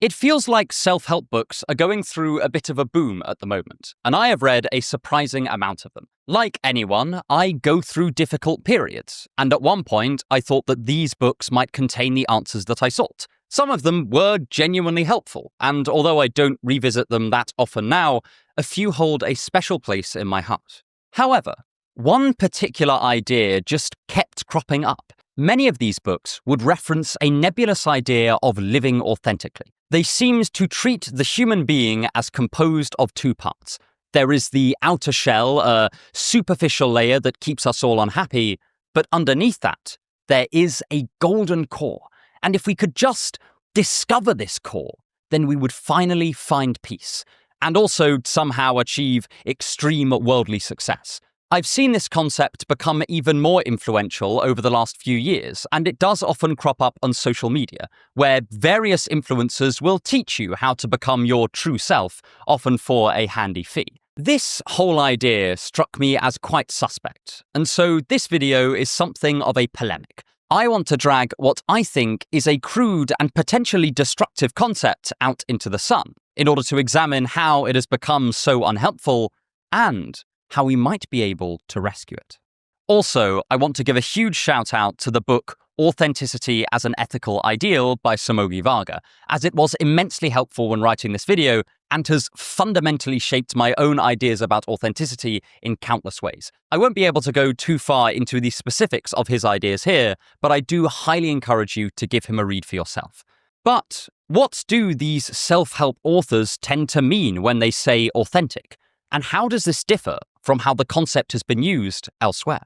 It feels like self-help books are going through a bit of a boom at the moment, and I have read a surprising amount of them. Like anyone, I go through difficult periods, and at one point I thought that these books might contain the answers that I sought. Some of them were genuinely helpful, and although I don't revisit them that often now, a few hold a special place in my heart. However, one particular idea just kept cropping up. Many of these books would reference a nebulous idea of living authentically. They seemed to treat the human being as composed of two parts. There is the outer shell, a superficial layer that keeps us all unhappy, but underneath that, there is a golden core. And if we could just discover this core, then we would finally find peace, and also somehow achieve extreme worldly success. I've seen this concept become even more influential over the last few years, and it does often crop up on social media, where various influencers will teach you how to become your true self, often for a handy fee. This whole idea struck me as quite suspect, and so this video is something of a polemic. I want to drag what I think is a crude and potentially destructive concept out into the sun, in order to examine how it has become so unhelpful, and how we might be able to rescue it. Also, I want to give a huge shout out to the book Authenticity as an Ethical Ideal by Somogi Varga, as it was immensely helpful when writing this video and has fundamentally shaped my own ideas about authenticity in countless ways. I won't be able to go too far into the specifics of his ideas here, but I do highly encourage you to give him a read for yourself. But what do these self-help authors tend to mean when they say authentic? And how does this differ from how the concept has been used elsewhere?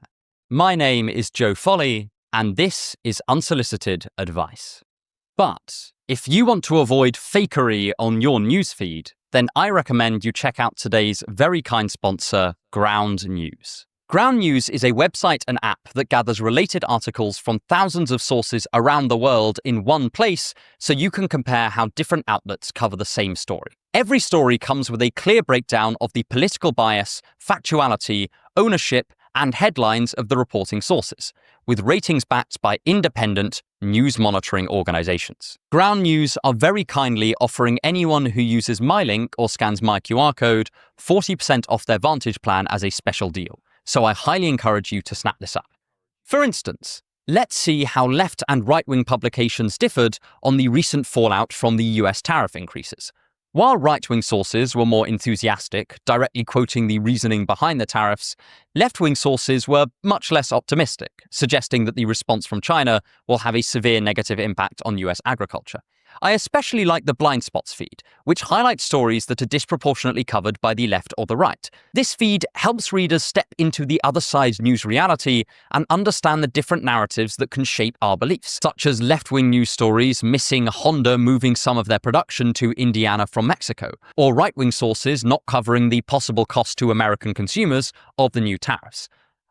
My name is Joe Foley, and this is Unsolicited Advice. But if you want to avoid fakery on your newsfeed, then I recommend you check out today's very kind sponsor, Ground News. Ground News is a website and app that gathers related articles from thousands of sources around the world in one place, so you can compare how different outlets cover the same story. Every story comes with a clear breakdown of the political bias, factuality, ownership, and headlines of the reporting sources, with ratings backed by independent news monitoring organizations. Ground News are very kindly offering anyone who uses my link or scans my QR code 40% off their Vantage plan as a special deal, so I highly encourage you to snap this up. For instance, let's see how left and right-wing publications differed on the recent fallout from the US tariff increases. While right-wing sources were more enthusiastic, directly quoting the reasoning behind the tariffs, left-wing sources were much less optimistic, suggesting that the response from China will have a severe negative impact on US agriculture. I especially like the blind spots feed, which highlights stories that are disproportionately covered by the left or the right. This feed helps readers step into the other side's news reality and understand the different narratives that can shape our beliefs, such as left-wing news stories missing Honda moving some of their production to Indiana from Mexico, or right-wing sources not covering the possible cost to American consumers of the new tariffs.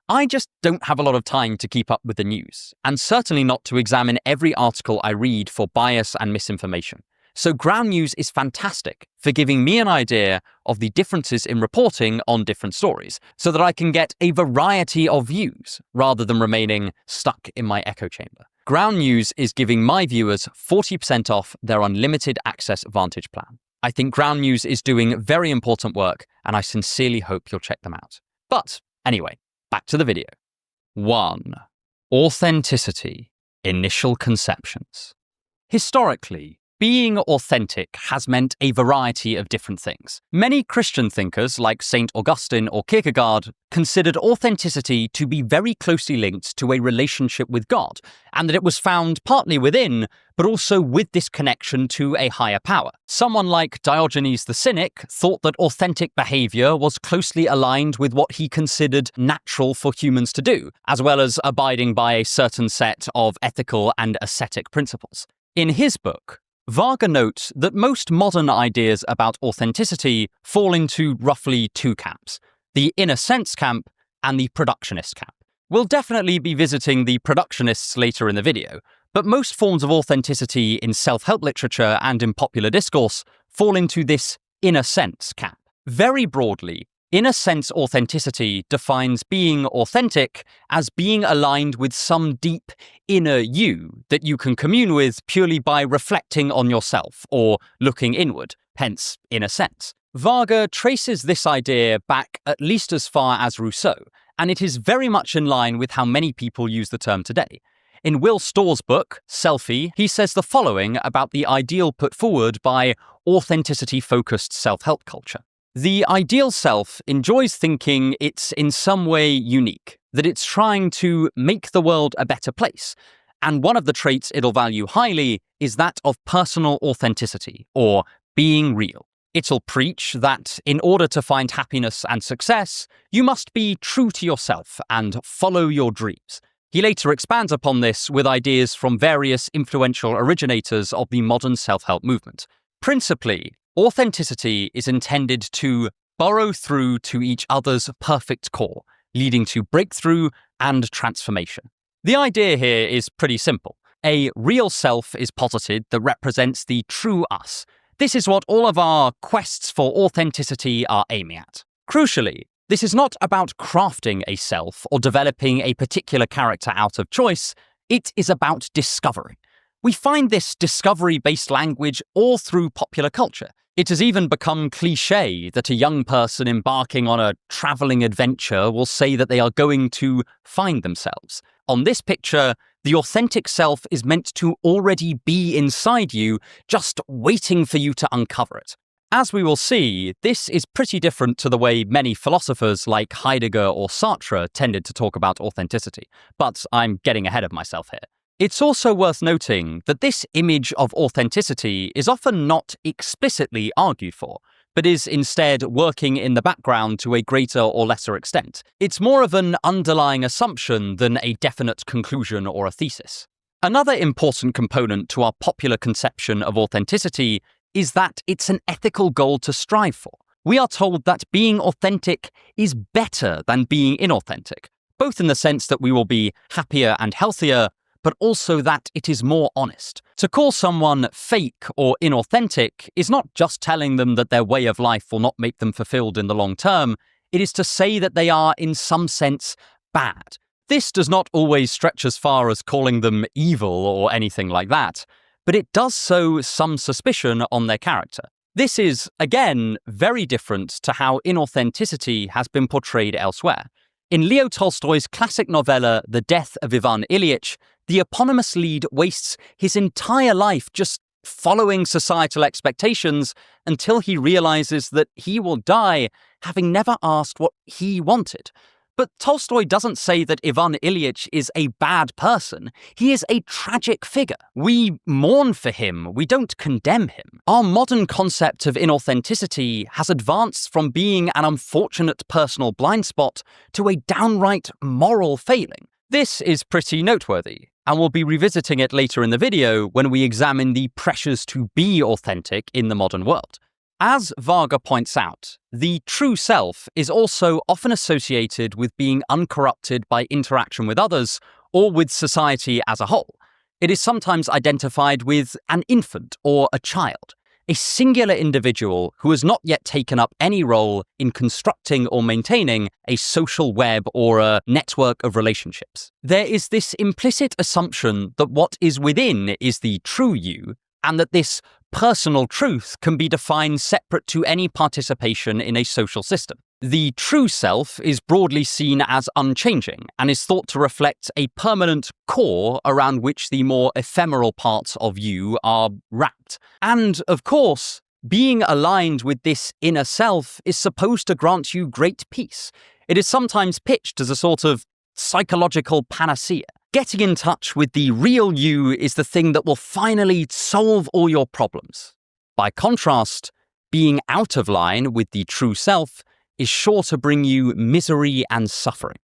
I just don't have a lot of time to keep up with the news, and certainly not to examine every article I read for bias and misinformation. So Ground News is fantastic for giving me an idea of the differences in reporting on different stories, so that I can get a variety of views, rather than remaining stuck in my echo chamber. Ground News is giving my viewers 40% off their unlimited access Vantage plan. I think Ground News is doing very important work, and I sincerely hope you'll check them out. But anyway, back to the video. 1. Authenticity. Initial conceptions. Historically, being authentic has meant a variety of different things. Many Christian thinkers, like St. Augustine or Kierkegaard, considered authenticity to be very closely linked to a relationship with God, and that it was found partly within, but also with this connection to a higher power. Someone like Diogenes the Cynic thought that authentic behavior was closely aligned with what he considered natural for humans to do, as well as abiding by a certain set of ethical and ascetic principles. In his book, Varga notes that most modern ideas about authenticity fall into roughly two camps: the inner sense camp and the productionist camp. We'll definitely be visiting the productionists later in the video, but most forms of authenticity in self-help literature and in popular discourse fall into this inner sense camp. Very broadly, Inner sense authenticity defines being authentic as being aligned with some deep inner you that you can commune with purely by reflecting on yourself or looking inward, hence inner sense. Varga traces this idea back at least as far as Rousseau, and it is very much in line with how many people use the term today. In Will Storr's book, Selfie, he says the following about the ideal put forward by authenticity-focused self-help culture. The ideal self enjoys thinking it's in some way unique, that it's trying to make the world a better place. And one of the traits it'll value highly is that of personal authenticity, or being real. It'll preach that in order to find happiness and success, you must be true to yourself and follow your dreams. He later expands upon this with ideas from various influential originators of the modern self-help movement. Principally, authenticity is intended to burrow through to each other's perfect core, leading to breakthrough and transformation. The idea here is pretty simple. A real self is posited that represents the true us. This is what all of our quests for authenticity are aiming at. Crucially, this is not about crafting a self or developing a particular character out of choice. It is about discovery. We find this discovery-based language all through popular culture. It has even become cliché that a young person embarking on a traveling adventure will say that they are going to find themselves. On this picture, the authentic self is meant to already be inside you, just waiting for you to uncover it. As we will see, this is pretty different to the way many philosophers like Heidegger or Sartre tended to talk about authenticity. But I'm getting ahead of myself here. It's also worth noting that this image of authenticity is often not explicitly argued for, but is instead working in the background to a greater or lesser extent. It's more of an underlying assumption than a definite conclusion or a thesis. Another important component to our popular conception of authenticity is that it's an ethical goal to strive for. We are told that being authentic is better than being inauthentic, both in the sense that we will be happier and healthier, but also that it is more honest. To call someone fake or inauthentic is not just telling them that their way of life will not make them fulfilled in the long term, it is to say that they are, in some sense, bad. This does not always stretch as far as calling them evil or anything like that, but it does sow some suspicion on their character. This is, again, very different to how inauthenticity has been portrayed elsewhere. In Leo Tolstoy's classic novella, The Death of Ivan Ilyich, the eponymous lead wastes his entire life just following societal expectations until he realizes that he will die, having never asked what he wanted. But Tolstoy doesn't say that Ivan Ilyich is a bad person. He is a tragic figure. We mourn for him. We don't condemn him. Our modern concept of inauthenticity has advanced from being an unfortunate personal blind spot to a downright moral failing. This is pretty noteworthy, and we'll be revisiting it later in the video when we examine the pressures to be authentic in the modern world. As Varga points out, the true self is also often associated with being uncorrupted by interaction with others or with society as a whole. It is sometimes identified with an infant or a child, a singular individual who has not yet taken up any role in constructing or maintaining a social web or a network of relationships. There is this implicit assumption that what is within is the true you, and that this personal truth can be defined separate to any participation in a social system. The true self is broadly seen as unchanging and is thought to reflect a permanent core around which the more ephemeral parts of you are wrapped. And, of course, being aligned with this inner self is supposed to grant you great peace. It is sometimes pitched as a sort of psychological panacea. Getting in touch with the real you is the thing that will finally solve all your problems. By contrast, being out of line with the true self is sure to bring you misery and suffering.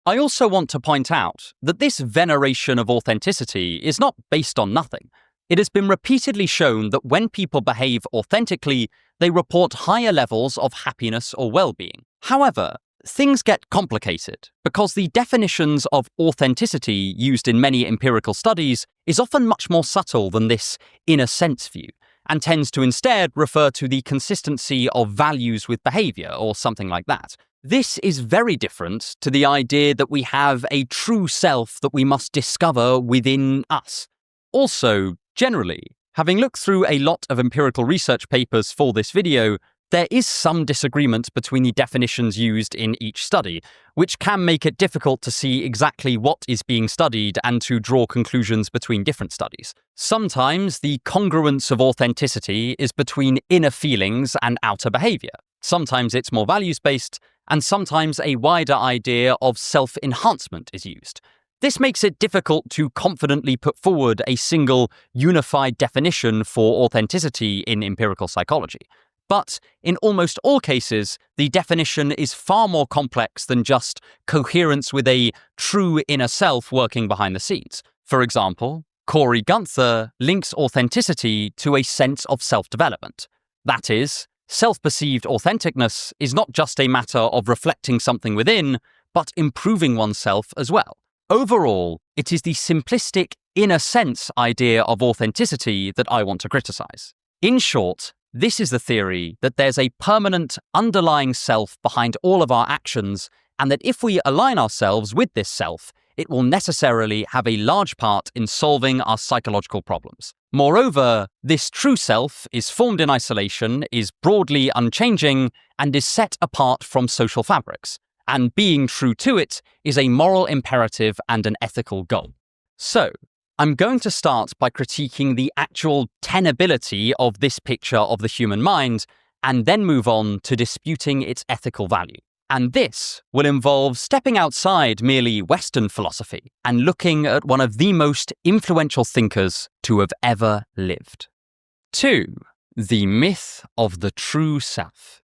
I also want to point out that this veneration of authenticity is not based on nothing. It has been repeatedly shown that when people behave authentically, they report higher levels of happiness or well-being. However, things get complicated because the definitions of authenticity used in many empirical studies is often much more subtle than this inner sense view. and tends to instead refer to the consistency of values with behavior or something like that. This is very different to the idea that we have a true self that we must discover within us. Also, generally, having looked through a lot of empirical research papers for this video, there is some disagreement between the definitions used in each study, which can make it difficult to see exactly what is being studied and to draw conclusions between different studies. Sometimes the congruence of authenticity is between inner feelings and outer behavior. Sometimes it's more values-based, and sometimes a wider idea of self-enhancement is used. This makes it difficult to confidently put forward a single, unified definition for authenticity in empirical psychology. But in almost all cases, the definition is far more complex than just coherence with a true inner self working behind the scenes. For example, Corey Gunther links authenticity to a sense of self-development. That is, self-perceived authenticness is not just a matter of reflecting something within, but improving oneself as well. Overall, it is the simplistic inner sense idea of authenticity that I want to criticize. In short, this is the theory that there's a permanent underlying self behind all of our actions, and that if we align ourselves with this self, it will necessarily have a large part in solving our psychological problems. Moreover, this true self is formed in isolation, is broadly unchanging, and is set apart from social fabrics. And being true to it is a moral imperative and an ethical goal. So, I'm going to start by critiquing the actual tenability of this picture of the human mind, and then move on to disputing its ethical value. And this will involve stepping outside merely Western philosophy and looking at one of the most influential thinkers to have ever lived. 2. The myth of the true self.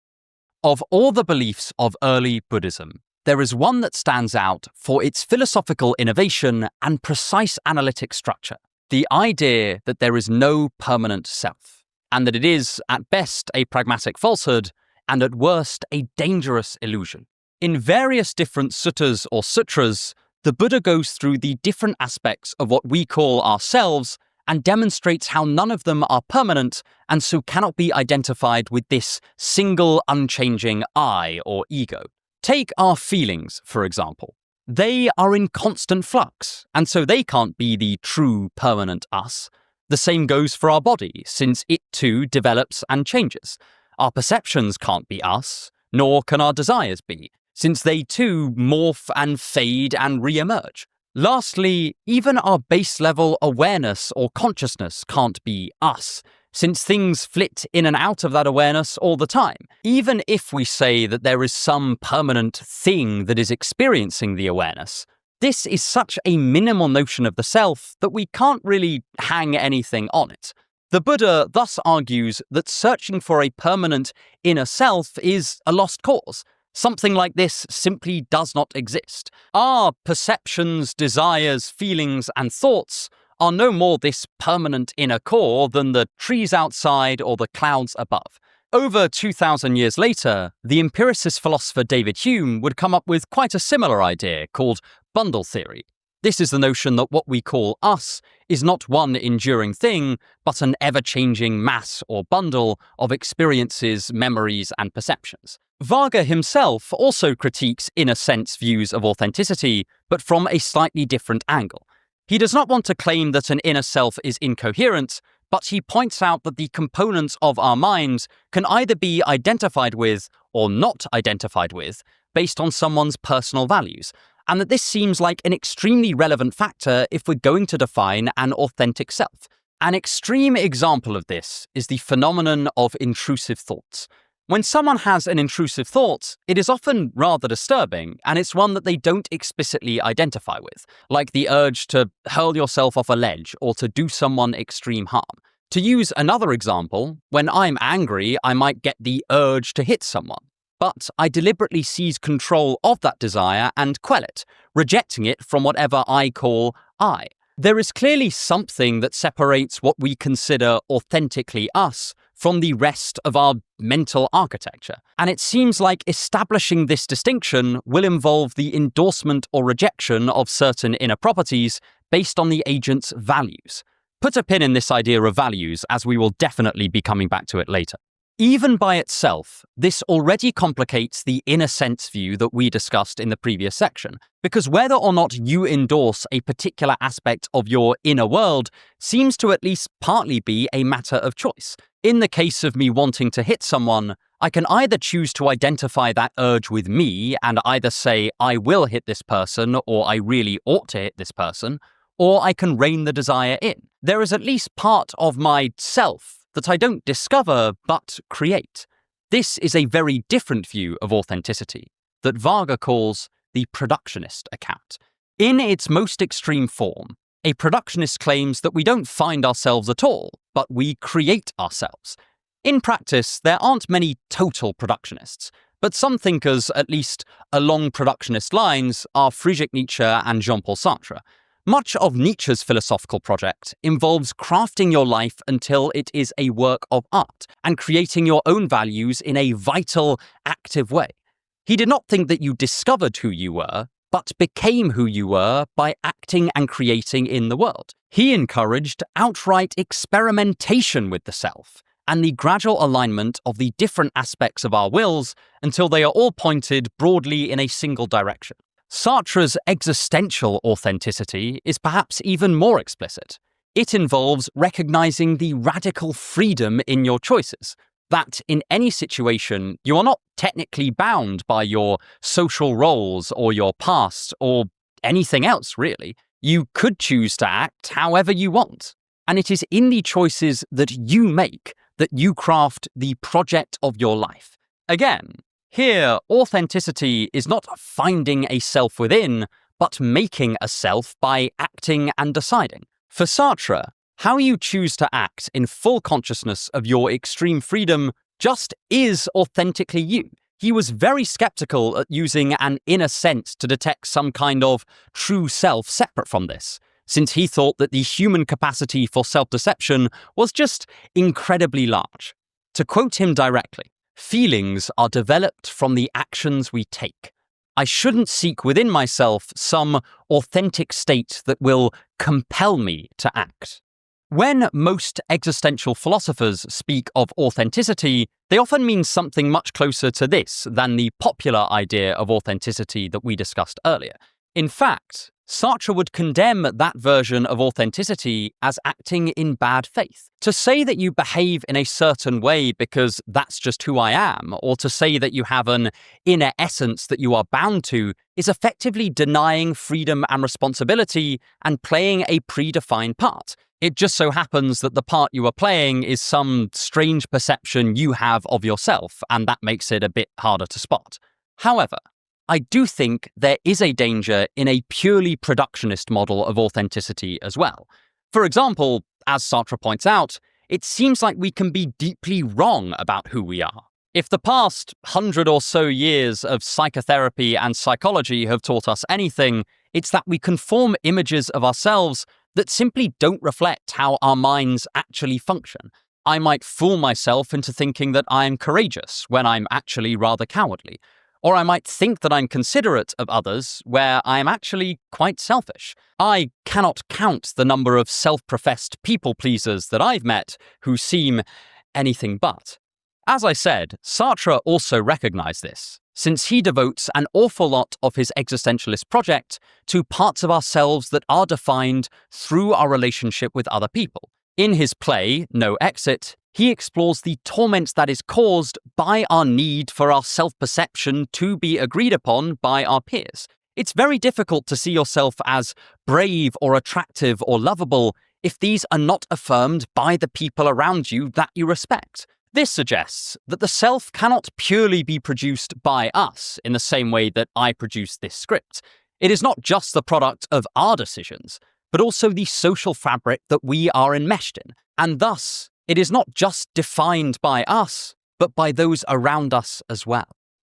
Of all the beliefs of early Buddhism, there is one that stands out for its philosophical innovation and precise analytic structure: the idea that there is no permanent self, and that it is, at best, a pragmatic falsehood, and at worst, a dangerous illusion. In various different suttas or sutras, the Buddha goes through the different aspects of what we call ourselves and demonstrates how none of them are permanent and so cannot be identified with this single unchanging I or ego. Take our feelings, for example. They are in constant flux, and so they can't be the true permanent us. The same goes for our body, since it too develops and changes. Our perceptions can't be us, nor can our desires be, since they too morph and fade and re-emerge. Lastly, even our base-level awareness or consciousness can't be us, since things flit in and out of that awareness all the time. Even if we say that there is some permanent thing that is experiencing the awareness, this is such a minimal notion of the self that we can't really hang anything on it. The Buddha thus argues that searching for a permanent inner self is a lost cause. Something like this simply does not exist. Our perceptions, desires, feelings, and thoughts are no more this permanent inner core than the trees outside or the clouds above. Over 2,000 years later, the empiricist philosopher David Hume would come up with quite a similar idea called bundle theory. This is the notion that what we call us is not one enduring thing, but an ever-changing mass or bundle of experiences, memories, and perceptions. Varga himself also critiques inner sense views of authenticity, but from a slightly different angle. He does not want to claim that an inner self is incoherent, but he points out that the components of our minds can either be identified with or not identified with based on someone's personal values, and that this seems like an extremely relevant factor if we're going to define an authentic self. An extreme example of this is the phenomenon of intrusive thoughts. When someone has an intrusive thought, it is often rather disturbing, and it's one that they don't explicitly identify with, like the urge to hurl yourself off a ledge or to do someone extreme harm. To use another example, when I'm angry, I might get the urge to hit someone. But I deliberately seize control of that desire and quell it, rejecting it from whatever I call I. There is clearly something that separates what we consider authentically us from the rest of our mental architecture, and it seems like establishing this distinction will involve the endorsement or rejection of certain inner properties based on the agent's values. Put a pin in this idea of values, as we will definitely be coming back to it later. Even by itself, this already complicates the inner sense view that we discussed in the previous section, because whether or not you endorse a particular aspect of your inner world seems to at least partly be a matter of choice. In the case of me wanting to hit someone, I can either choose to identify that urge with me and either say, I will hit this person, or I really ought to hit this person, or I can rein the desire in. There is at least part of my self that I don't discover, but create. This is a very different view of authenticity that Varga calls the productionist account. In its most extreme form, a productionist claims that we don't find ourselves at all, but we create ourselves. In practice, there aren't many total productionists, but some thinkers, at least along productionist lines, are Friedrich Nietzsche and Jean-Paul Sartre. Much of Nietzsche's philosophical project involves crafting your life until it is a work of art and creating your own values in a vital, active way. He did not think that you discovered who you were, but became who you were by acting and creating in the world. He encouraged outright experimentation with the self and the gradual alignment of the different aspects of our wills until they are all pointed broadly in a single direction. Sartre's existential authenticity is perhaps even more explicit. It involves recognizing the radical freedom in your choices, that in any situation you are not technically bound by your social roles or your past or anything else really. You could choose to act however you want, and it is in the choices that you make that you craft the project of your life. Again, here, authenticity is not finding a self within, but making a self by acting and deciding. For Sartre, how you choose to act in full consciousness of your extreme freedom just is authentically you. He was very skeptical at using an inner sense to detect some kind of true self separate from this, since he thought that the human capacity for self-deception was just incredibly large. To quote him directly, "Feelings are developed from the actions we take. I shouldn't seek within myself some authentic state that will compel me to act." When most existential philosophers speak of authenticity, they often mean something much closer to this than the popular idea of authenticity that we discussed earlier. In fact, Sartre would condemn that version of authenticity as acting in bad faith. To say that you behave in a certain way because that's just who I am, or to say that you have an inner essence that you are bound to, is effectively denying freedom and responsibility and playing a predefined part. It just so happens that the part you are playing is some strange perception you have of yourself, and that makes it a bit harder to spot. However, I do think there is a danger in a purely productionist model of authenticity as well. For example, as Sartre points out, it seems like we can be deeply wrong about who we are. If the past 100 or so years of psychotherapy and psychology have taught us anything, it's that we can form images of ourselves that simply don't reflect how our minds actually function. I might fool myself into thinking that I am courageous when I'm actually rather cowardly. Or I might think that I'm considerate of others where I am actually quite selfish. I cannot count the number of self-professed people-pleasers that I've met who seem anything but. As I said, Sartre also recognized this, since he devotes an awful lot of his existentialist project to parts of ourselves that are defined through our relationship with other people. In his play, No Exit, he explores the torment that is caused by our need for our self-perception to be agreed upon by our peers. It's very difficult to see yourself as brave or attractive or lovable if these are not affirmed by the people around you that you respect. This suggests that the self cannot purely be produced by us in the same way that I produce this script. It is not just the product of our decisions, but also the social fabric that we are enmeshed in, and thus, it is not just defined by us, but by those around us as well.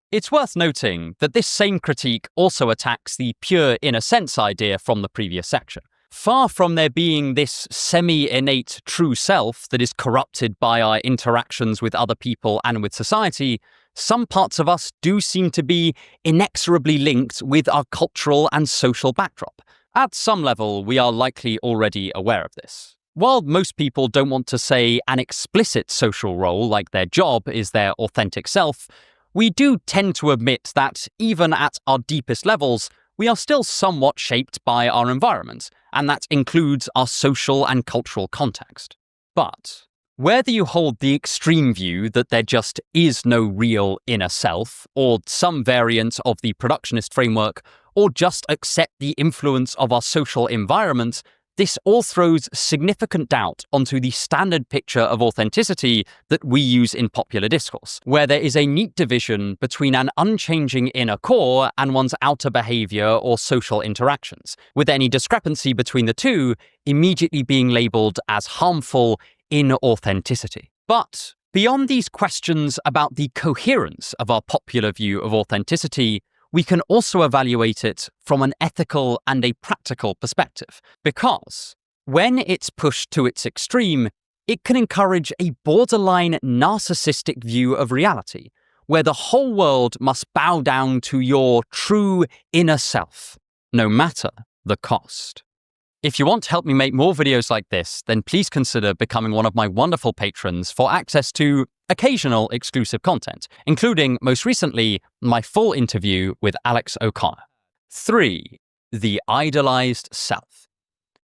It's worth noting that this same critique also attacks the pure inner sense idea from the previous section. Far from there being this semi-innate true self that is corrupted by our interactions with other people and with society, some parts of us do seem to be inexorably linked with our cultural and social backdrop. At some level, we are likely already aware of this. While most people don't want to say an explicit social role like their job is their authentic self, we do tend to admit that even at our deepest levels, we are still somewhat shaped by our environment, and that includes our social and cultural context. But whether you hold the extreme view that there just is no real inner self, or some variant of the productionist framework, or just accept the influence of our social environment, this all throws significant doubt onto the standard picture of authenticity that we use in popular discourse, where there is a neat division between an unchanging inner core and one's outer behavior or social interactions, with any discrepancy between the two immediately being labeled as harmful inauthenticity. But beyond these questions about the coherence of our popular view of authenticity, we can also evaluate it from an ethical and a practical perspective, because when it's pushed to its extreme, it can encourage a borderline narcissistic view of reality, where the whole world must bow down to your true inner self, no matter the cost. If you want to help me make more videos like this, then please consider becoming one of my wonderful patrons for access to occasional exclusive content, including, most recently, my full interview with Alex O'Connor. 3. The idolized self.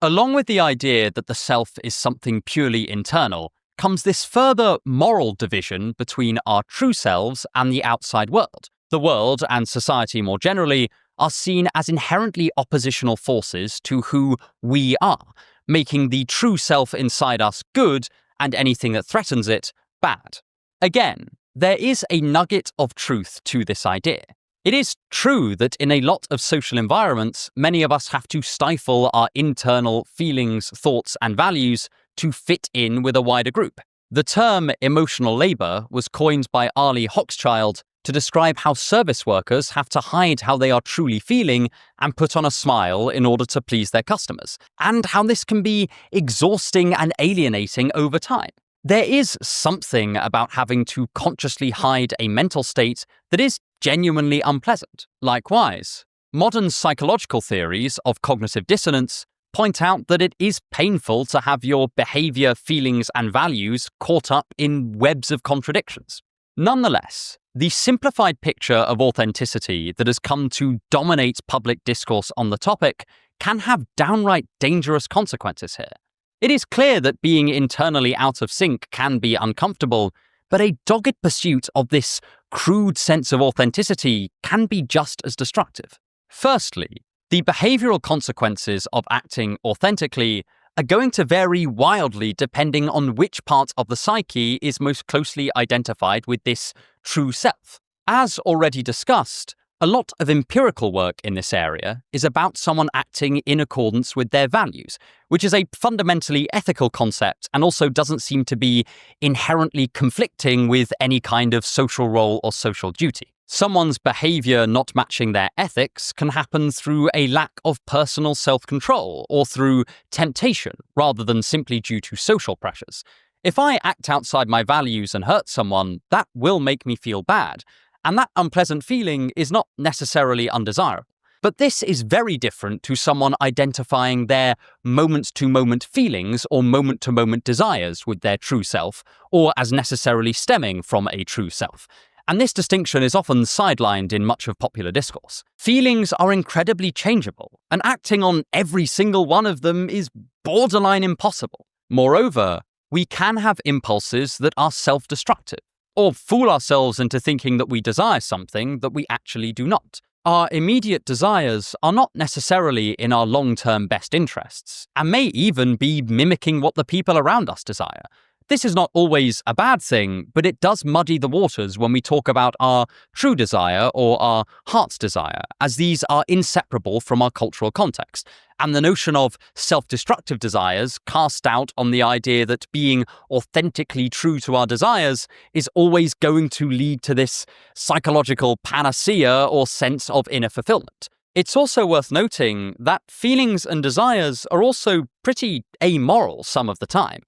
Along with the idea that the self is something purely internal, comes this further moral division between our true selves and the outside world. The world, and society more generally, are seen as inherently oppositional forces to who we are, making the true self inside us good and anything that threatens it bad. Again, there is a nugget of truth to this idea. It is true that in a lot of social environments, many of us have to stifle our internal feelings, thoughts, and values to fit in with a wider group. The term emotional labor was coined by Arlie Hochschild to describe how service workers have to hide how they are truly feeling and put on a smile in order to please their customers, and how this can be exhausting and alienating over time. There is something about having to consciously hide a mental state that is genuinely unpleasant. Likewise, modern psychological theories of cognitive dissonance point out that it is painful to have your behavior, feelings, and values caught up in webs of contradictions. Nonetheless, the simplified picture of authenticity that has come to dominate public discourse on the topic can have downright dangerous consequences here. It is clear that being internally out of sync can be uncomfortable, but a dogged pursuit of this crude sense of authenticity can be just as destructive. Firstly, the behavioral consequences of acting authentically are going to vary wildly depending on which part of the psyche is most closely identified with this true self. As already discussed, a lot of empirical work in this area is about someone acting in accordance with their values, which is a fundamentally ethical concept and also doesn't seem to be inherently conflicting with any kind of social role or social duty. Someone's behavior not matching their ethics can happen through a lack of personal self-control or through temptation rather than simply due to social pressures. If I act outside my values and hurt someone, that will make me feel bad, and that unpleasant feeling is not necessarily undesirable. But this is very different to someone identifying their moment-to-moment feelings or moment-to-moment desires with their true self, or as necessarily stemming from a true self. And this distinction is often sidelined in much of popular discourse. Feelings are incredibly changeable, and acting on every single one of them is borderline impossible. Moreover, we can have impulses that are self-destructive, or fool ourselves into thinking that we desire something that we actually do not. Our immediate desires are not necessarily in our long-term best interests, and may even be mimicking what the people around us desire. This is not always a bad thing, but it does muddy the waters when we talk about our true desire or our heart's desire, as these are inseparable from our cultural context. And the notion of self-destructive desires cast doubt on the idea that being authentically true to our desires is always going to lead to this psychological panacea or sense of inner fulfillment. It's also worth noting that feelings and desires are also pretty amoral some of the time.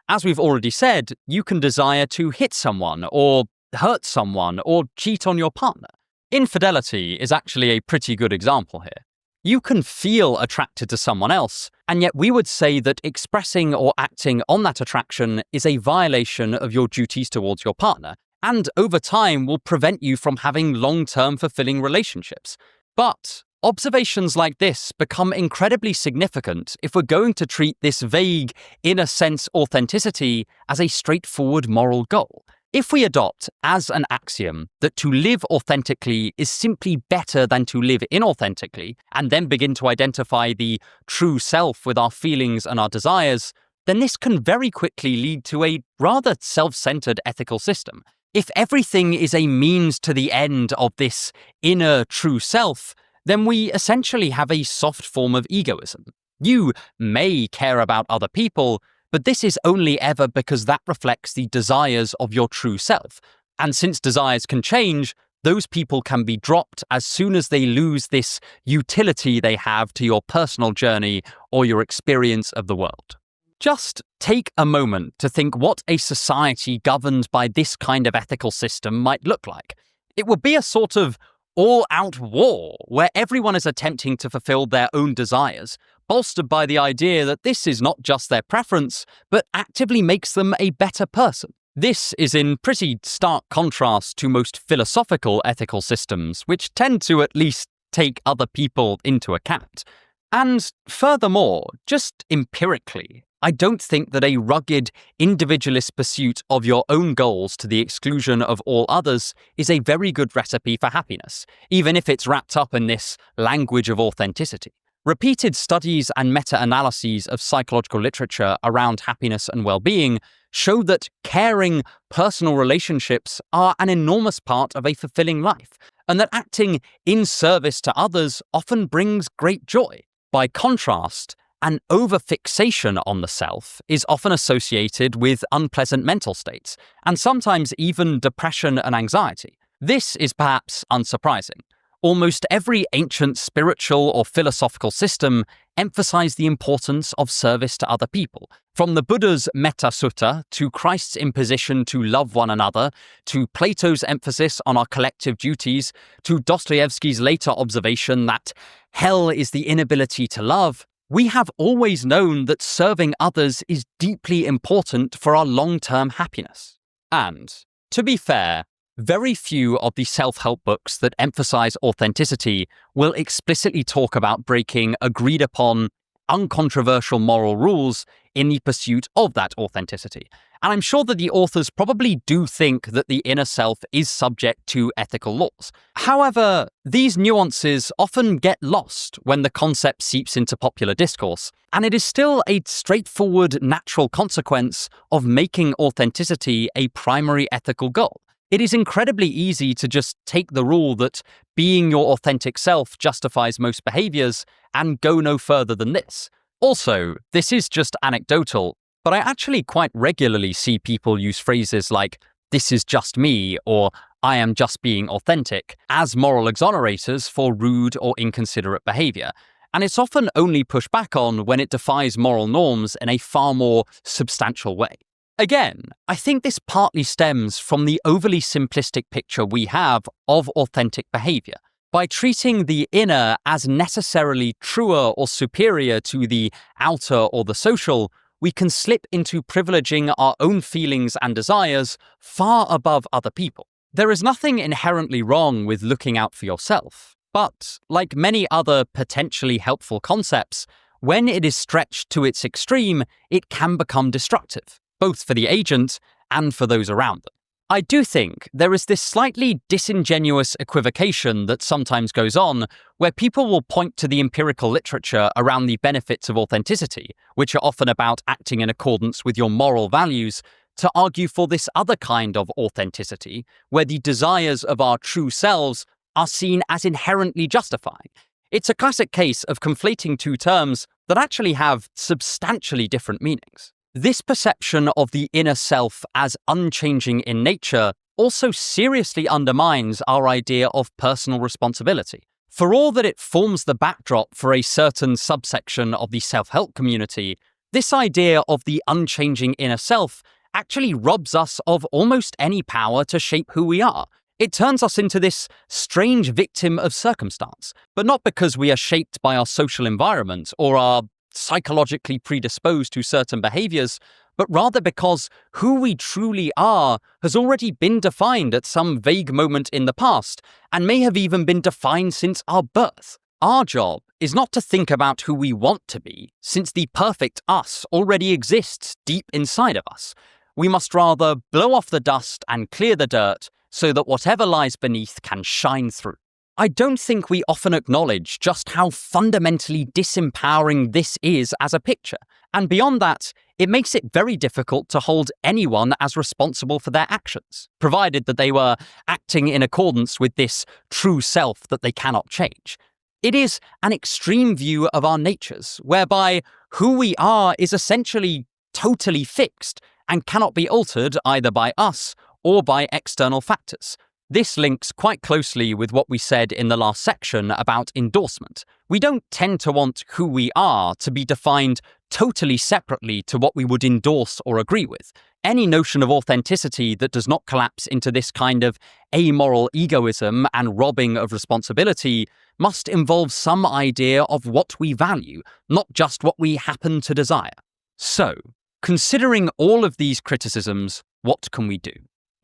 As we've already said, you can desire to hit someone, or hurt someone, or cheat on your partner. Infidelity is actually a pretty good example here. You can feel attracted to someone else, and yet we would say that expressing or acting on that attraction is a violation of your duties towards your partner, and over time will prevent you from having long-term fulfilling relationships. But observations like this become incredibly significant if we're going to treat this vague, inner-sense authenticity as a straightforward moral goal. If we adopt as an axiom that to live authentically is simply better than to live inauthentically, and then begin to identify the true self with our feelings and our desires, then this can very quickly lead to a rather self-centered ethical system. If everything is a means to the end of this inner true self, then we essentially have a soft form of egoism. You may care about other people, but this is only ever because that reflects the desires of your true self. And since desires can change, those people can be dropped as soon as they lose this utility they have to your personal journey or your experience of the world. Just take a moment to think what a society governed by this kind of ethical system might look like. It would be a sort of all-out war where everyone is attempting to fulfill their own desires, bolstered by the idea that this is not just their preference, but actively makes them a better person. This is in pretty stark contrast to most philosophical ethical systems, which tend to at least take other people into account. And furthermore, just empirically, I don't think that a rugged, individualist pursuit of your own goals to the exclusion of all others is a very good recipe for happiness, even if it's wrapped up in this language of authenticity. Repeated studies and meta-analyses of psychological literature around happiness and well-being show that caring, personal relationships are an enormous part of a fulfilling life, and that acting in service to others often brings great joy. By contrast, an over-fixation on the self is often associated with unpleasant mental states, and sometimes even depression and anxiety. This is perhaps unsurprising. Almost every ancient spiritual or philosophical system emphasized the importance of service to other people. From the Buddha's Metta Sutta, to Christ's imposition to love one another, to Plato's emphasis on our collective duties, to Dostoevsky's later observation that hell is the inability to love, we have always known that serving others is deeply important for our long-term happiness. And, to be fair, very few of the self-help books that emphasize authenticity will explicitly talk about breaking agreed-upon, uncontroversial moral rules in the pursuit of that authenticity. And I'm sure that the authors probably do think that the inner self is subject to ethical laws. However, these nuances often get lost when the concept seeps into popular discourse, and it is still a straightforward, natural consequence of making authenticity a primary ethical goal. It is incredibly easy to just take the rule that being your authentic self justifies most behaviors and go no further than this. Also, this is just anecdotal, but I actually quite regularly see people use phrases like, "this is just me," or "I am just being authentic," as moral exonerators for rude or inconsiderate behavior. And it's often only pushed back on when it defies moral norms in a far more substantial way. Again, I think this partly stems from the overly simplistic picture we have of authentic behavior. By treating the inner as necessarily truer or superior to the outer or the social, we can slip into privileging our own feelings and desires far above other people. There is nothing inherently wrong with looking out for yourself, but like many other potentially helpful concepts, when it is stretched to its extreme, it can become destructive, both for the agent and for those around them. I do think there is this slightly disingenuous equivocation that sometimes goes on, where people will point to the empirical literature around the benefits of authenticity, which are often about acting in accordance with your moral values, to argue for this other kind of authenticity, where the desires of our true selves are seen as inherently justifying. It's a classic case of conflating two terms that actually have substantially different meanings. This perception of the inner self as unchanging in nature also seriously undermines our idea of personal responsibility. For all that it forms the backdrop for a certain subsection of the self-help community, this idea of the unchanging inner self actually robs us of almost any power to shape who we are. It turns us into this strange victim of circumstance, but not because we are shaped by our social environment or are psychologically predisposed to certain behaviors, but rather because who we truly are has already been defined at some vague moment in the past, and may have even been defined since our birth. Our job is not to think about who we want to be, since the perfect us already exists deep inside of us. We must rather blow off the dust and clear the dirt so that whatever lies beneath can shine through. I don't think we often acknowledge just how fundamentally disempowering this is as a picture, and beyond that, it makes it very difficult to hold anyone as responsible for their actions, provided that they were acting in accordance with this true self that they cannot change. It is an extreme view of our natures, whereby who we are is essentially totally fixed and cannot be altered either by us or by external factors. This links quite closely with what we said in the last section about endorsement. We don't tend to want who we are to be defined totally separately to what we would endorse or agree with. Any notion of authenticity that does not collapse into this kind of amoral egoism and robbing of responsibility must involve some idea of what we value, not just what we happen to desire. So, considering all of these criticisms, what can we do?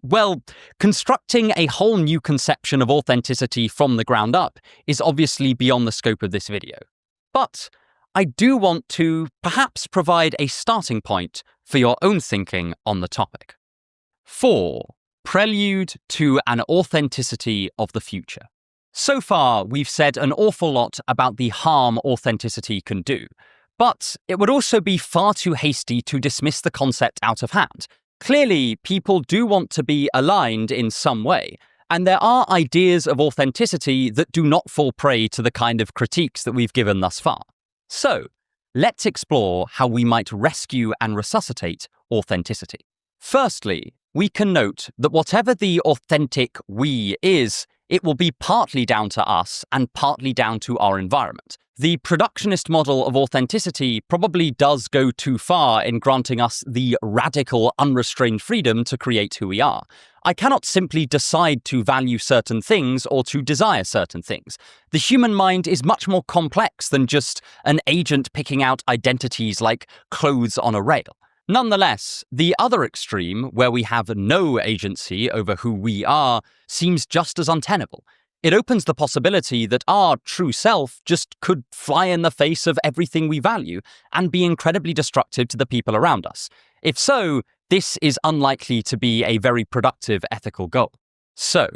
Well, constructing a whole new conception of authenticity from the ground up is obviously beyond the scope of this video. But I do want to perhaps provide a starting point for your own thinking on the topic. 4. Prelude to an authenticity of the future. So far, we've said an awful lot about the harm authenticity can do, but it would also be far too hasty to dismiss the concept out of hand. Clearly, people do want to be aligned in some way, and there are ideas of authenticity that do not fall prey to the kind of critiques that we've given thus far. So, let's explore how we might rescue and resuscitate authenticity. Firstly, we can note that whatever the authentic we is, it will be partly down to us and partly down to our environment. The productionist model of authenticity probably does go too far in granting us the radical, unrestrained freedom to create who we are. I cannot simply decide to value certain things or to desire certain things. The human mind is much more complex than just an agent picking out identities like clothes on a rail. Nonetheless, the other extreme, where we have no agency over who we are, seems just as untenable. It opens the possibility that our true self just could fly in the face of everything we value and be incredibly destructive to the people around us. If so, this is unlikely to be a very productive ethical goal. So,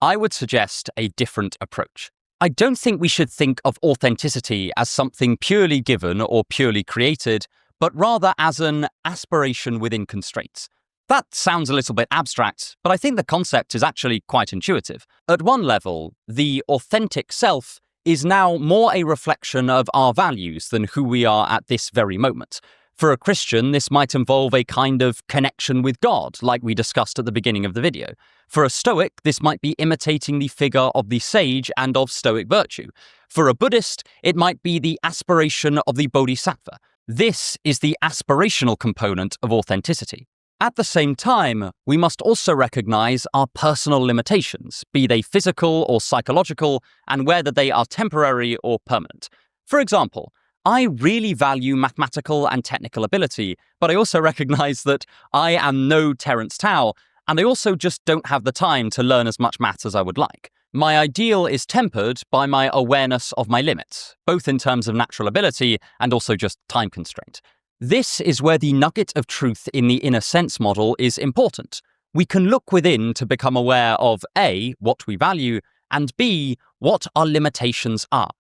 I would suggest a different approach. I don't think we should think of authenticity as something purely given or purely created, but rather as an aspiration within constraints. That sounds a little bit abstract, but I think the concept is actually quite intuitive. At one level, the authentic self is now more a reflection of our values than who we are at this very moment. For a Christian, this might involve a kind of connection with God, like we discussed at the beginning of the video. For a Stoic, this might be imitating the figure of the sage and of Stoic virtue. For a Buddhist, it might be the aspiration of the Bodhisattva. This is the aspirational component of authenticity. At the same time, we must also recognize our personal limitations, be they physical or psychological, and whether they are temporary or permanent. For example, I really value mathematical and technical ability, but I also recognize that I am no Terence Tao, and I also just don't have the time to learn as much maths as I would like. My ideal is tempered by my awareness of my limits, both in terms of natural ability and also just time constraint. This is where the nugget of truth in the inner sense model is important. We can look within to become aware of A, what we value, and B, what our limitations are.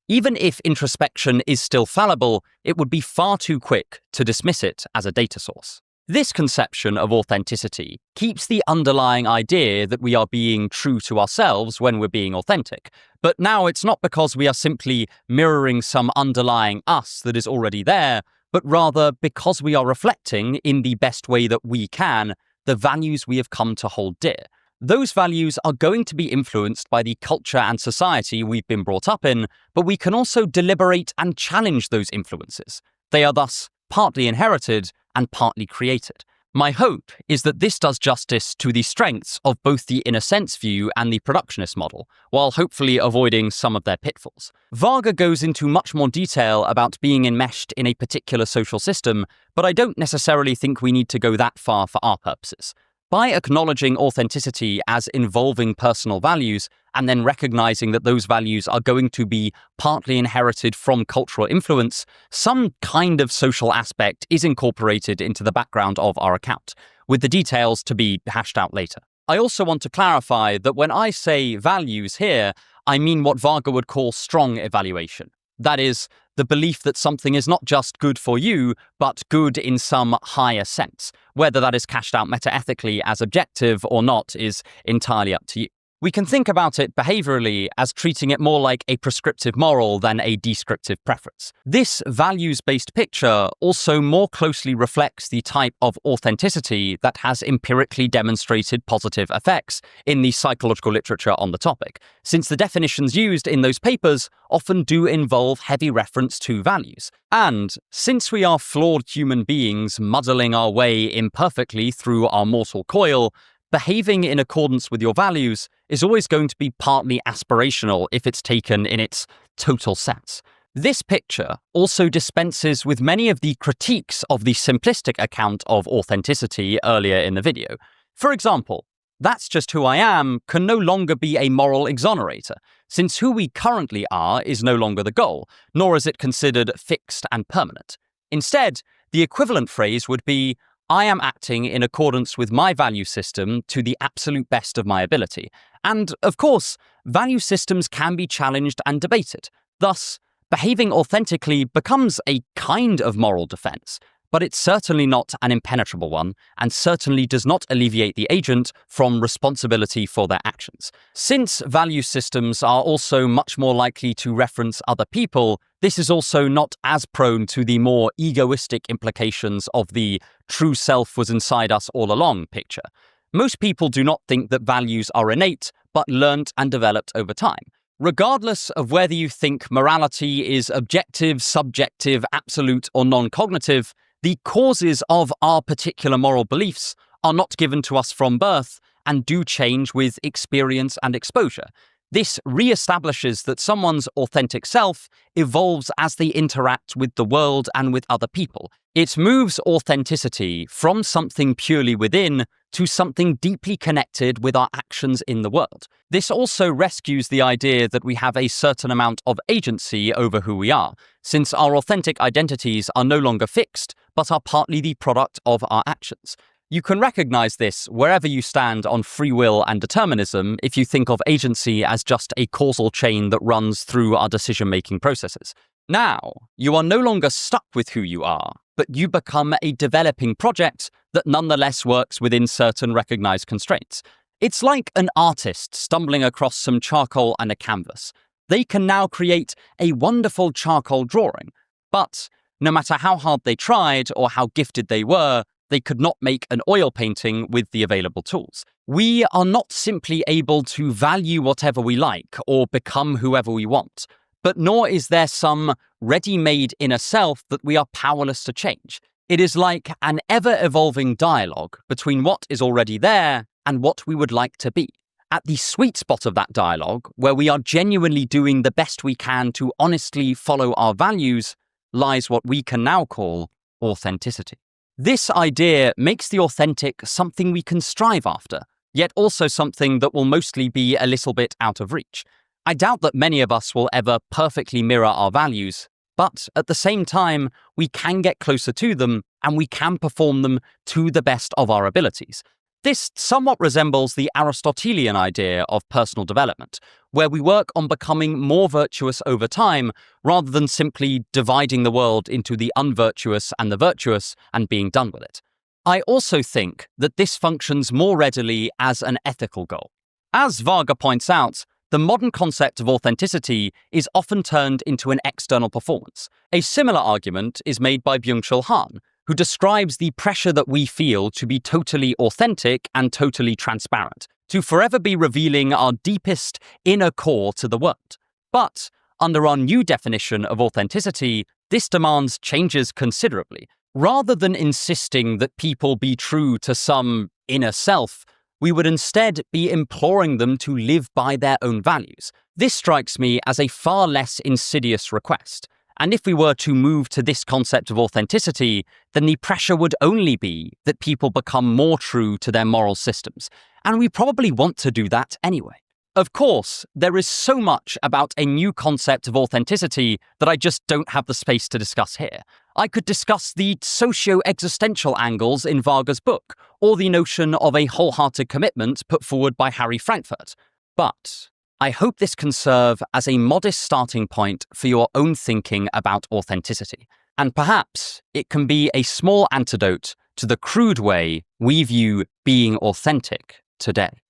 Even if introspection is still fallible, it would be far too quick to dismiss it as a data source. This conception of authenticity keeps the underlying idea that we are being true to ourselves when we're being authentic. But now it's not because we are simply mirroring some underlying us that is already there, but rather because we are reflecting, in the best way that we can, the values we have come to hold dear. Those values are going to be influenced by the culture and society we've been brought up in, but we can also deliberate and challenge those influences. They are thus partly inherited and partly created. My hope is that this does justice to the strengths of both the inner sense view and the productionist model, while hopefully avoiding some of their pitfalls. Varga goes into much more detail about being enmeshed in a particular social system, but I don't necessarily think we need to go that far for our purposes. By acknowledging authenticity as involving personal values, and then recognizing that those values are going to be partly inherited from cultural influence, some kind of social aspect is incorporated into the background of our account, with the details to be hashed out later. I also want to clarify that when I say values here, I mean what Varga would call strong evaluation. That is, the belief that something is not just good for you, but good in some higher sense. Whether that is cashed out metaethically as objective or not is entirely up to you. We can think about it behaviorally as treating it more like a prescriptive moral than a descriptive preference. This values-based picture also more closely reflects the type of authenticity that has empirically demonstrated positive effects in the psychological literature on the topic, since the definitions used in those papers often do involve heavy reference to values. And since we are flawed human beings muddling our way imperfectly through our mortal coil, behaving in accordance with your values is always going to be partly aspirational if it's taken in its total sense. This picture also dispenses with many of the critiques of the simplistic account of authenticity earlier in the video. For example, "That's just who I am" can no longer be a moral exonerator, since who we currently are is no longer the goal, nor is it considered fixed and permanent. Instead, the equivalent phrase would be, "I am acting in accordance with my value system to the absolute best of my ability." And, of course, value systems can be challenged and debated. Thus, behaving authentically becomes a kind of moral defense, but it's certainly not an impenetrable one, and certainly does not alleviate the agent from responsibility for their actions. Since value systems are also much more likely to reference other people, this is also not as prone to the more egoistic implications of the "true self was inside us all along" picture. Most people do not think that values are innate, but learnt and developed over time. Regardless of whether you think morality is objective, subjective, absolute, or non-cognitive, the causes of our particular moral beliefs are not given to us from birth and do change with experience and exposure. This re-establishes that someone's authentic self evolves as they interact with the world and with other people. It moves authenticity from something purely within to something deeply connected with our actions in the world. This also rescues the idea that we have a certain amount of agency over who we are, since our authentic identities are no longer fixed, but are partly the product of our actions. You can recognize this wherever you stand on free will and determinism if you think of agency as just a causal chain that runs through our decision-making processes. Now, you are no longer stuck with who you are, but you become a developing project that nonetheless works within certain recognized constraints. It's like an artist stumbling across some charcoal and a canvas. They can now create a wonderful charcoal drawing, but no matter how hard they tried or how gifted they were, they could not make an oil painting with the available tools. We are not simply able to value whatever we like or become whoever we want, but nor is there some ready-made inner self that we are powerless to change. It is like an ever-evolving dialogue between what is already there and what we would like to be. At the sweet spot of that dialogue, where we are genuinely doing the best we can to honestly follow our values, lies what we can now call authenticity. This idea makes the authentic something we can strive after, yet also something that will mostly be a little bit out of reach. I doubt that many of us will ever perfectly mirror our values, but at the same time, we can get closer to them and we can perform them to the best of our abilities. This somewhat resembles the Aristotelian idea of personal development, where we work on becoming more virtuous over time rather than simply dividing the world into the unvirtuous and the virtuous and being done with it. I also think that this functions more readily as an ethical goal. As Varga points out, the modern concept of authenticity is often turned into an external performance. A similar argument is made by Byung-Chul Han, who describes the pressure that we feel to be totally authentic and totally transparent, to forever be revealing our deepest inner core to the world. But under our new definition of authenticity, this demands changes considerably. Rather than insisting that people be true to some inner self, we would instead be imploring them to live by their own values. This strikes me as a far less insidious request. And if we were to move to this concept of authenticity, then the pressure would only be that people become more true to their moral systems. And we probably want to do that anyway. Of course, there is so much about a new concept of authenticity that I just don't have the space to discuss here. I could discuss the socio-existential angles in Varga's book, or the notion of a wholehearted commitment put forward by Harry Frankfurt. But I hope this can serve as a modest starting point for your own thinking about authenticity. And perhaps it can be a small antidote to the crude way we view being authentic today.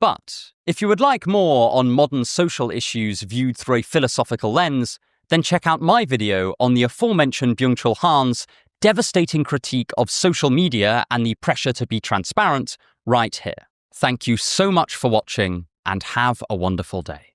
But if you would like more on modern social issues viewed through a philosophical lens, then check out my video on the aforementioned Byung-Chul Han's devastating critique of social media and the pressure to be transparent right here. Thank you so much for watching, and have a wonderful day.